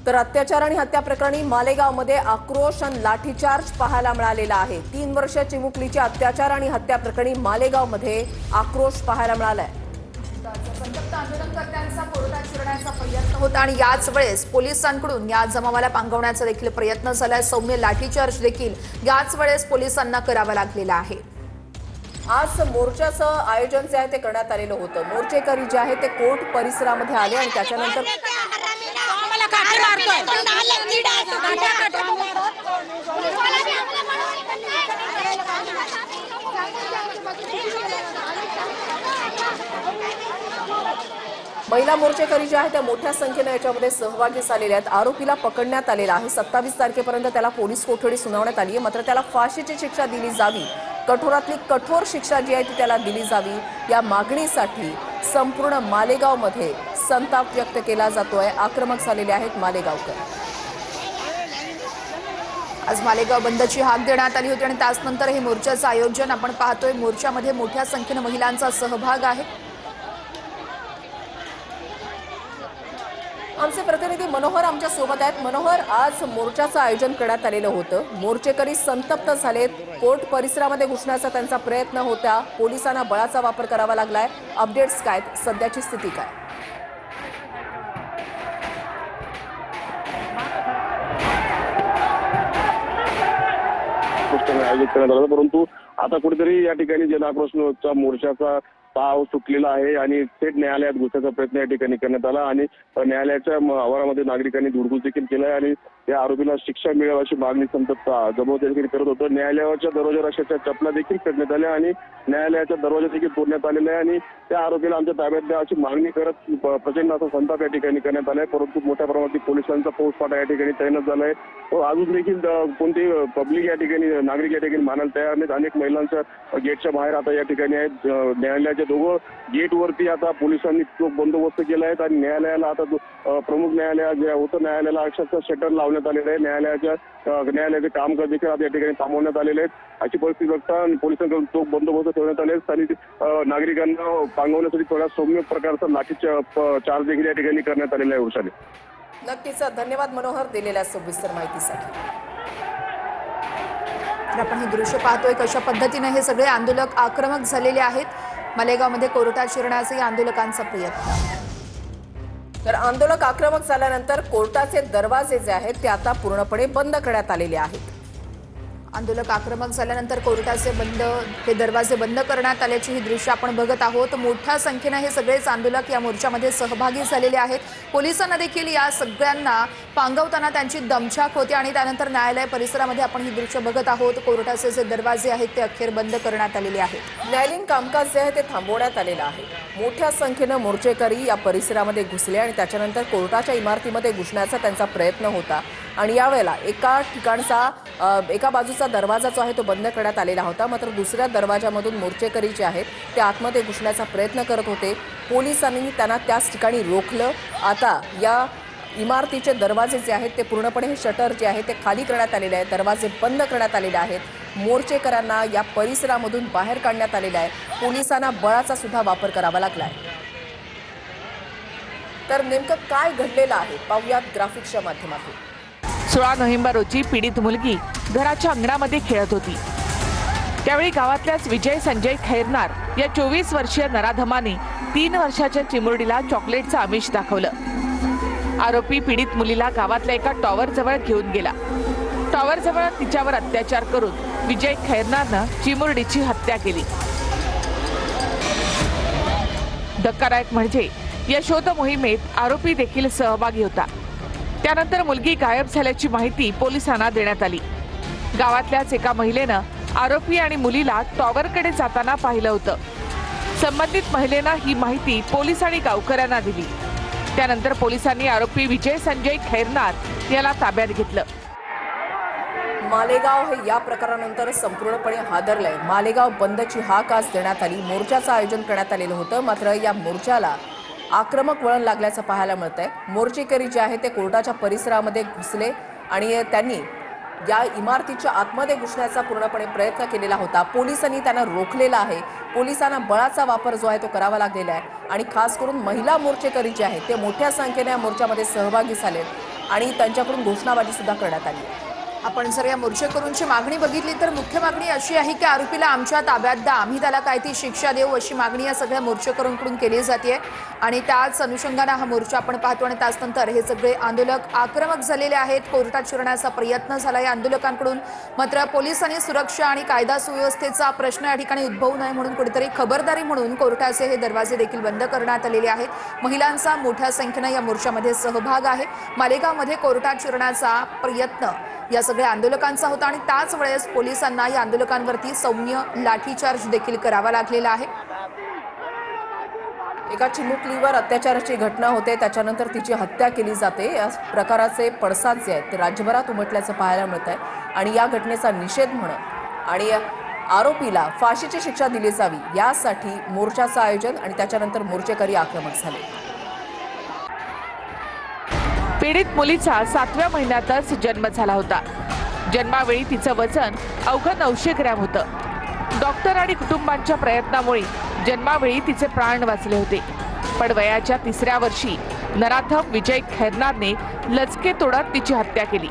तर अत्याचार आणि हत्या प्रकरणी मालेगावमध्ये आक्रोश आणि लाठीचार्ज पाहायला मिळालेला आहे। 3 वर्ष चिमुकलीच्या अत्याचार आणि हत्या प्रकरणी मालेगावमध्ये आक्रोश पाहायला मिळालाय। संतप्त आंदोलनकर्त्यांचा कोर्टात शिरण्याचा प्रयत्न होता आणि याच वेळेस पोलिसांकडून या जमावाला पांगवण्याचा देखील प्रयत्न झालाय। सौम्य लाठीचार्ज देखील याच वेळेस पोलिसांना करावा लागलेला आहे। आज मोर्चाचं आयोजन जे आहे ते करण्यात आलेलं होतं। मोर्चेकरी जे आहे ते कोर्ट परिसरामध्ये आले आणि त्याच्यानंतर महिला मोर्चेकरी जे आहे त्या मोठ्या संख्येने याच्यामध्ये सहभागी झालेले आहेत। आरोपीला पकडण्यात आलेला आहे। 27 तारखेपर्यंत त्याला पोलीस कोठडी सुनावण्यात आली आहे, मात्र त्याला फाशीची शिक्षा दिली जावी, कठोरातली कठोर शिक्षा जी आहे ती त्याला दिली जावी, या मागणीसाठी संपूर्ण मालेगावमध्ये संताप व्यक्त केला जातोय। आक्रमक झालेले आहेत मालेगावकर। आज मालेगाव बंदची हाक देण्यात आली होती आणि त्यानंतर हे मोर्चाचं आयोजन आपण पाहतोय। मोर्चामध्ये मोठ्या संख्येने महिलांचा सहभाग आहे। आमचे प्रतिनिधी मनोहर आमच्या सोबत आहेत। मनोहर, आज मोर्चाचं आयोजन करण्यात आलेलं होतं। मोर्चेकरी संतप्त झालेत। कोर्ट परिसरामध्ये घुसण्याचा त्यांचा प्रयत्न होता। पोलिसांना बळाचा वापर करावा लागलाय। अपडेट्स काय, सध्याची स्थिती काय? आयोजित करण्यात आलं, परंतु आता कुठेतरी या ठिकाणी जनाक्रोशचा मोर्चाचा ताव सुटलेला आहे आणि थेट न्यायालयात घुसण्याचा प्रयत्न या ठिकाणी करण्यात आला आणि न्यायालयाच्या आवारामध्ये नागरिकांनी धुडगूस देखील केलाय आणि या आरोपीला शिक्षा मिळावी अशी मागणी संतप्त जमाव देखील करत होतं। न्यायालयाच्या दरवाजावर अशाच्या चपला देखील फेकण्यात आल्या आणि न्यायालयाचा दरवाजा देखील तोडण्यात आलेला आहे आणि त्या आरोपीला आमच्या ताब्यात द्या अशी मागणी करत प्रचंड असा संताप या ठिकाणी करण्यात आलाय, परंतु मोठ्या प्रमाणात पोलिसांचा फौजफाटा या ठिकाणी तैनात झालाय। अजून देखील कोणती पब्लिक या ठिकाणी नागरिक या ठिकाणी मानायला तयार नाहीत। अनेक महिलांच्या गेटच्या बाहेर आता या ठिकाणी आहेत। न्यायालयाच्या दोघं गेटवरती आता पोलिसांनी चोख बंदोबस्त केला आहे आणि न्यायालयाला आता प्रमुख न्यायालय जे होतं न्यायालयाला अक्षरशः शटर लावण्यात आलेलं आहे। न्यायालयाचे कामकाज देखील आता या ठिकाणी थांबवण्यात आलेले आहेत। अशी परिस्थिती बघता पोलिसांकडून चोख बंदोबस्त ठेवण्यात आले आणि नागरिकांना पांगवण्यासाठी थोड्या सौम्य प्रकारचा लाठीचार्ज देखील या ठिकाणी करण्यात आलेला आहे। उषाने, नक्कीच धन्यवाद मनोहर दिलेल्या सविस्तर माहितीसाठी। आपण हे दृश्य पाहतोय कशा पद्धतीने हे सगळे आंदोलक आक्रमक झालेले आहेत। मालेगावमध्ये कोर्टात शिरण्याचा आंदोलकांचा प्रयत्न। तर आंदोलक आक्रमक झाल्यानंतर कोर्टाचे दरवाजे जे आहेत ते आता पूर्णपणे बंद करण्यात आलेले आहेत। आंदोलक आक्रमक झाल्यानंतर कोर्टाचे हे दरवाजे बंद करण्यात आल्याची ही दृश्य आपण बघत आहोत। मोठ्या संख्येने हे सगळेच आंदोलक या मोर्चामध्ये सहभागी झालेले आहेत। पोलिसांना देखील या सगळ्यांना पांगवताना त्यांची दमछाक होती आणि त्यानंतर न्यायालय परिसरामध्ये आपण ही दृश्य बघत आहोत। कोर्टाचे जे दरवाजे आहेत ते अखेर बंद करण्यात आलेले आहेत। न्यायालयीन कामकाज जे आहे ते थांबवण्यात आलेलं आहे। मोठ्या संख्येने मोर्चेकरी या परिसरामध्ये घुसले आणि त्याच्यानंतर कोर्टाच्या इमारतीमध्ये घुसण्याचा त्यांचा प्रयत्न होता आणि यावेळेला एका बाजूचा दरवाजा जो आहे तो बंद करण्यात आलेला होता, मात्र दुसऱ्या दरवाजामधून मोर्चेकरी जे आहेत ते आतमध्ये घुसण्याचा प्रयत्न करत होते। पोलिसांनी त्यांना त्याच ठिकाणी रोखलं। आता या इमारतीचे दरवाजे जे आहेत ते पूर्णपणे हे शटर जे आहे ते खाली करण्यात आलेले आहेत, दरवाजे बंद करण्यात आलेले आहेत। मोर्चेकरांना या परिसरामधून बाहेर काढण्यात आलेलं आहे। पोलिसांना बळाचा सुद्धा वापर करावा लागलाय। तर नेमकं काय घडलेलं आहे पाहूयात ग्राफिक्सच्या माध्यमातून। 16 नोव्हेंबर रोजी पीडित मुलगी घराच्या अंगणामध्ये खेळत होती। त्यावेळी गावातल्याच विजय संजय खैरनार या 24 वर्षीय नराधमाने 3 वर्षाच्या चिमुरडीला चॉकलेटचं आमिष दाखवलं। आरोपी पीडित मुलीला गावातल्या एका टॉवर जवळ घेऊन गेला। टॉवर जवळ तिच्यावर अत्याचार करून विजय खैरनारनं चिमुरडीची हत्या केली। धक्कादायक म्हणजे या शोध मोहिमेत आरोपी देखील सहभागी होता। त्यानंतर मुलगी गायब झाल्याची माहिती पोलिसांना देण्यात आली। गावातल्याच एका महिलेनं आरोपी आणि मुलीला टॉवरकडे जाताना पाहिलं होतं। संबंधित महिलेनं ही माहिती पोलीस आणि गावकऱ्यांना दिली। त्यानंतर पोलिसांनी आरोपी विजय संजय खैरनार याला ताब्यात घेतलं। मालेगाव हे या प्रकारानंतर संपूर्णपणे हादरलंय। मालेगाव बंदची हाक आज देण्यात आली। मोर्चाचं आयोजन करण्यात आलेलं होतं, मात्र या मोर्चाला आक्रमक वळण लागल्याचं पाहायला मिळतंय। मोर्चेकरी जे आहे ते कोर्टाच्या परिसरामध्ये घुसले आणि त्यांनी या इमारतीच्या आतमध्ये घुसण्याचा पूर्णपणे प्रयत्न केलेला होता। पोलिसांनी त्यांना रोखलेला आहे। पोलिसांना बळाचा वापर जो आहे तो करावा लागलेला आहे आणि खास करून महिला मोर्चेकरी जे आहेत ते मोठ्या संख्येने या मोर्चामध्ये सहभागी झालेत। आणि त्यांच्याकडून घोषणाबाजी सुद्धा करण्यात आली आहे. आपण जर या मोर्चेकरूंची मागणी बघितली तर मुख्य मागणी अशी आहे की आरोपीला आमच्या ताब्यात द्या, आम्ही त्याला काय ती शिक्षा देऊ, अशी मागणी या सगळ्या मोर्चेकरूंकडून केली जाते. आणि त्याच अनुषंगाने हा मोर्चा आपण पाहतो. आणि त्यानंतर हे सगळे आंदोलक आक्रमक झालेले आहेत. कोर्टात शिरण्याचा प्रयत्न झाला या आंदोलकांकडून. मात्र पोलिसांनी सुरक्षा आणि कायदा सुव्यवस्थेचा प्रश्न या ठिकाणी उद्भवू नये म्हणून कुठेतरी खबरदारी म्हणून कोर्टाचे हे दरवाजे देखील बंद करण्यात आलेले आहेत. महिलांचा मोठ्या संख्येनं या मोर्चामध्ये सहभाग आहे. मालेगावमध्ये कोर्टात शिरण्याचा प्रयत्न या सगळ्या आंदोलकांचा होता आणि त्याच वेळेस पोलिसांना या आंदोलकांवरती सौम्य लाठीचार्ज देखील करावा लागलेला आहे. एका चिमुकलीवर अत्याचाराची घटना होते, त्याच्यानंतर तिची हत्या केली जाते. या प्रकाराचे पडसाद जे आहेत ते राज्यभरात उमटल्याचं पाहायला मिळत आहे. आणि या घटनेचा निषेध म्हणत आणि आरोपीला फाशीची शिक्षा दिली जावी यासाठी मोर्चाचं आयोजन आणि त्याच्यानंतर मोर्चेकरी आक्रमक झाले. पीडित मुलीचा 7व्या महिन्यातच जन्म झाला होता. जन्मावेळी तिचं वजन अवघं 900 ग्रॅम होतं. डॉक्टर आणि कुटुंबांच्या प्रयत्नामुळे जन्मावेळी तिचे प्राण वाचले होते. पण वयाच्या 3ऱ्या वर्षी नराधम विजय खैरनारने लचके तोडत तिची हत्या केली.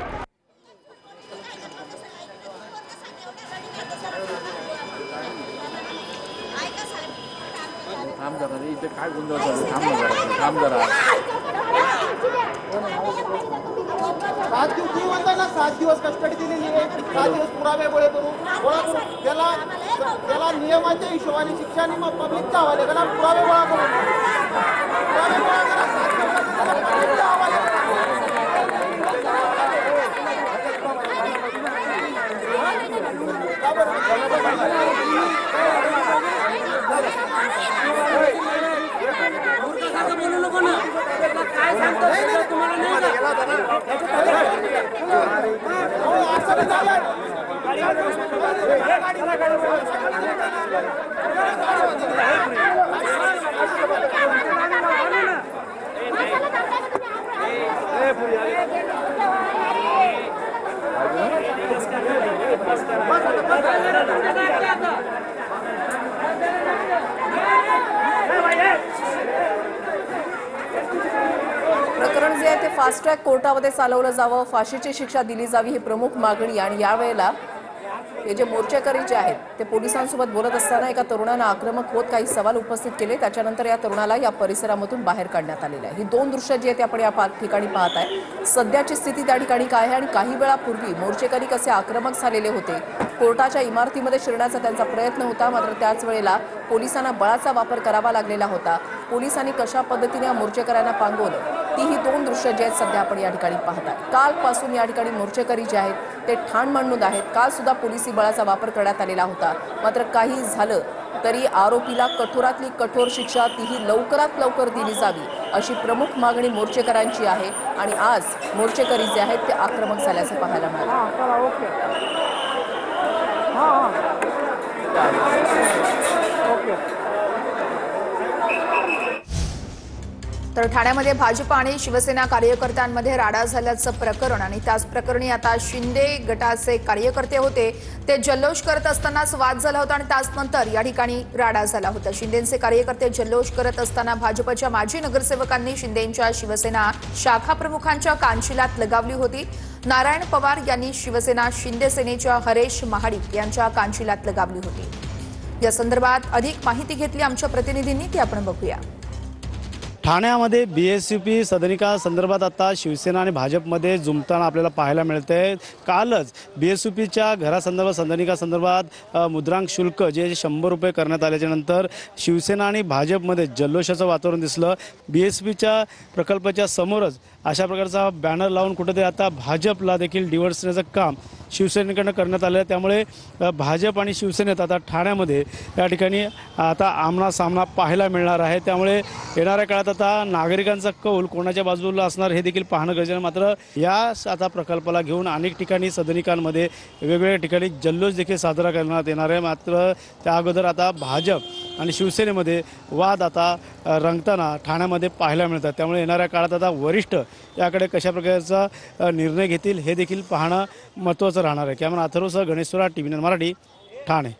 सात दिवस कस्टडी दिलेली आहे. 7 दिवस पुरावे गोळा करू त्याला नियमाच्या हिशोबाने शिक्षा आणि मग पब्लिकच्या हवाले करा. पुरावे गोळा करू. प्रकरण जे आहे ते फास्ट ट्रॅक कोर्टामध्ये चालवलं जावं, फाशीची शिक्षा दिली जावी ही प्रमुख मागणी. आणि यावेळेला हे जे मोर्चेकरी जे आहेत ते पोलिसांसोबत बोलत असताना एका तरुणानं आक्रमक होत काही सवाल उपस्थित केले. त्याच्यानंतर या तरुणाला या परिसरामधून बाहेर काढण्यात आलेलं आहे. ही 2 दृश्य जी आहेत ते आपण या ठिकाणी पाहत आहे. सध्याची स्थिती त्या ठिकाणी काय आहे आणि काही वेळापूर्वी मोर्चेकरी कसे आक्रमक झालेले होते. कोर्टाच्या इमारतीमध्ये शिरण्याचा त्यांचा प्रयत्न होता, मात्र त्याच वेळेला पोलिसांना बळाचा वापर करावा लागलेला होता. पोलिसांनी कशा पद्धतीने या मोर्चेकऱ्यांना पांगवलं तीही 2 दृश्य जे आहेत सध्या आपण या ठिकाणी पाहताय. कालपासून या ठिकाणी मोर्चेकरी जे आहेत ते ठाण मांडून आहेत. काल सुद्धा पोलिसी बळाचा वापर करण्यात आलेला होता. मात्र काही झालं तरी आरोपीला कठोरातली कठोर शिक्षा तीही लवकरात लवकर दिली जावी अशी प्रमुख मागणी मोर्चेकरांची आहे. आणि आज मोर्चेकरी जे आहेत ते आक्रमक झाल्याचं पाहायला मिळालं. तर ठाण्यामध्ये भाजप आणि शिवसेना कार्यकर्त्यांमध्ये राडा झाल्याचं प्रकरण. आणि त्याच प्रकरणी आता शिंदे गटाचे कार्यकर्ते होते ते जल्लोष करत असतानाच वाद झाला होता आणि त्यानंतर या ठिकाणी राडा झाला होता. शिंदेचे कार्यकर्ते जल्लोष करत असताना भाजपच्या माजी नगरसेवकांनी शिंदेच्या शिवसेना शाखा प्रमुखांच्या कानशिलात लगावली होती. नारायण पवार यांनी शिवसेना शिंदे सेनेच्या हरेश महाडिक यांच्या कानशिलात लगावली होती. या संदर्भात अधिक माहिती घेतली आमच्या प्रतिनिधींनी, ती आपण बघूया. ठाण्यामध्ये BSUP सदनिका संदर्भात आता शिवसेना आणि भाजपमध्ये जुमताना आपल्याला पाहायला मिळते. कालच BSUPच्या घरासंदर्भात सदनिका संदर्भात मुद्रांक शुल्क जे 100 रुपये करण्यात आल्याच्या नंतर शिवसेना आणि भाजपमध्ये जल्लोषाचं वातावरण दिसलं. BSUPच्या प्रकल्पाच्या समोरच अशा प्रकारचा बॅनर लावून कुठेतरी आता भाजपला देखील डिवोर्स देण्याचं काम शिवसेनेकडनं करण्यात आलं. त्यामुळे भाजप आणि शिवसेनेत आता ठाण्यामध्ये या ठिकाणी आता आमना सामना पाहायला मिळणार आहे. त्यामुळे येणाऱ्या काळात आता नागरिकांचा कौल कोणाच्या बाजूला असणार हे देखील पाहणं गरजेचं आहे. मात्र या आता प्रकल्पाला घेऊन अनेक ठिकाणी सदनिकांमध्ये वेगवेगळ्या ठिकाणी जल्लोष देखील साजरा करण्यात येणार आहे. मात्र त्या अगोदर आता भाजप आणि शिवसेनेमध्ये वाद आता रंगताना ठाण्यामध्ये पाहायला मिळतात. त्यामुळे येणाऱ्या काळात आता वरिष्ठ याकडे कशा प्रकारचा निर्णय घेतील हे देखील पाहणं महत्त्वाचं राहणार आहे. कॅमेरा अथर्वसह गणेश सुरा, TV9 मराठी, ठाणे.